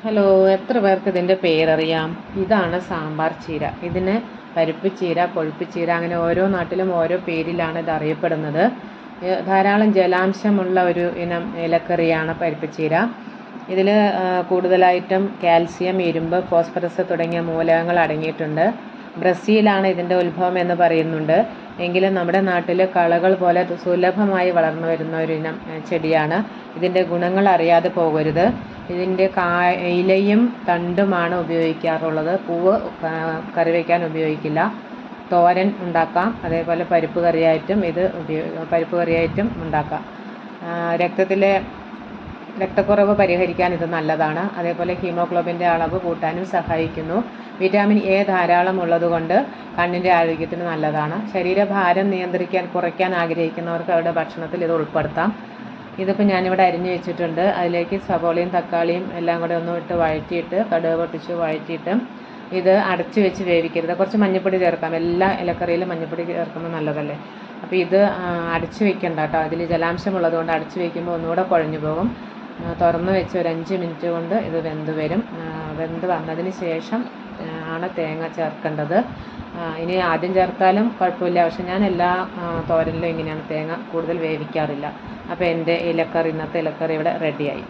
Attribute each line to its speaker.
Speaker 1: Hello, എത്ര പേർക്ക് ഇതിൻ്റെ പേരറിയാം? ഇതാണ് സാമ്പാർ ചീര. ഇതിന് പരിപ്പ് ചീര, കൊഴുപ്പ് ചീര, അങ്ങനെ ഓരോ നാട്ടിലും ഓരോ പേരിലാണ് ഇത് അറിയപ്പെടുന്നത്. ധാരാളം ജലാംശമുള്ള ഒരു ഇനം ഇലക്കറിയാണ് പരിപ്പ് ചീര. ഇതിൽ കൂടുതലായിട്ടും കാൽസ്യം, ഇരുമ്പ്, ഫോസ്ഫറസ് തുടങ്ങിയ മൂലകങ്ങൾ അടങ്ങിയിട്ടുണ്ട്. ബ്രസീലാണ് ഇതിൻ്റെ ഉത്ഭവം എന്ന് പറയുന്നുണ്ട്. എങ്കിലും നമ്മുടെ നാട്ടിൽ കളകൾ പോലെ സുലഭമായി വളർന്നു വരുന്ന ഒരു ഇനം ചെടിയാണ്. ഇതിൻ്റെ ഗുണങ്ങൾ അറിയാതെ പോകരുത്. ഇതിൻ്റെ ഇലയും തണ്ടുമാണ് ഉപയോഗിക്കാറുള്ളത്. പൂവ് കറി വയ്ക്കാൻ ഉപയോഗിക്കില്ല. തോരൻ ഉണ്ടാക്കാം. അതേപോലെ പരിപ്പ് കറിയായിട്ടും ഉണ്ടാക്കാം. രക്തത്തിലെ രക്തക്കുറവ് പരിഹരിക്കാൻ ഇത് നല്ലതാണ്. അതേപോലെ ഹീമോഗ്ലോബിൻ്റെ അളവ് കൂട്ടാനും സഹായിക്കുന്നു. വിറ്റാമിൻ എ ധാരാളം ഉള്ളതുകൊണ്ട് കണ്ണിൻ്റെ ആരോഗ്യത്തിന് നല്ലതാണ്. ശരീരഭാരം കുറയ്ക്കാൻ ആഗ്രഹിക്കുന്നവർക്ക് അവരുടെ ഭക്ഷണത്തിൽ ഇത് ഉൾപ്പെടുത്താം. ഇതിപ്പോൾ ഞാനിവിടെ അരിഞ്ഞു വെച്ചിട്ടുണ്ട്. അതിലേക്ക് സവോളയും തക്കാളിയും എല്ലാം കൂടെ ഒന്ന് ഇട്ട് വഴറ്റിയിട്ട്, കടുക് പൊട്ടിച്ച് വഴറ്റിയിട്ട് ഇത് അടച്ചു വെച്ച് വേവിക്കരുത്. കുറച്ച് മഞ്ഞൾപ്പൊടി ചേർക്കാം. എല്ലാ ഇലക്കറിയിലും മഞ്ഞൾപ്പൊടി ചേർക്കുന്നത് നല്ലതല്ലേ. അപ്പോൾ ഇത് അടച്ചു വെക്കണ്ട കേട്ടോ. അതിൽ ജലാംശമുള്ളതുകൊണ്ട് അടച്ചു വയ്ക്കുമ്പോൾ ഒന്നുകൂടെ കുഴഞ്ഞു പോകും. തുറന്ന് വെച്ച് ഒരു 5 മിനിറ്റ് കൊണ്ട് ഇത് വെന്ത് വരും. വെന്ത് വന്നതിന് ശേഷം ആണ് തേങ്ങ ചേർക്കേണ്ടത്. ഇനി ആദ്യം ചേർത്താലും കുഴപ്പമില്ല. പക്ഷെ ഞാൻ എല്ലാ തോരനിലും ഇങ്ങനെയാണ്, തേങ്ങ കൂടുതൽ വേവിക്കാറില്ല. അപ്പോൾ എൻ്റെ ഇന്നത്തെ ഇലക്കറി ഇവിടെ റെഡിയായി.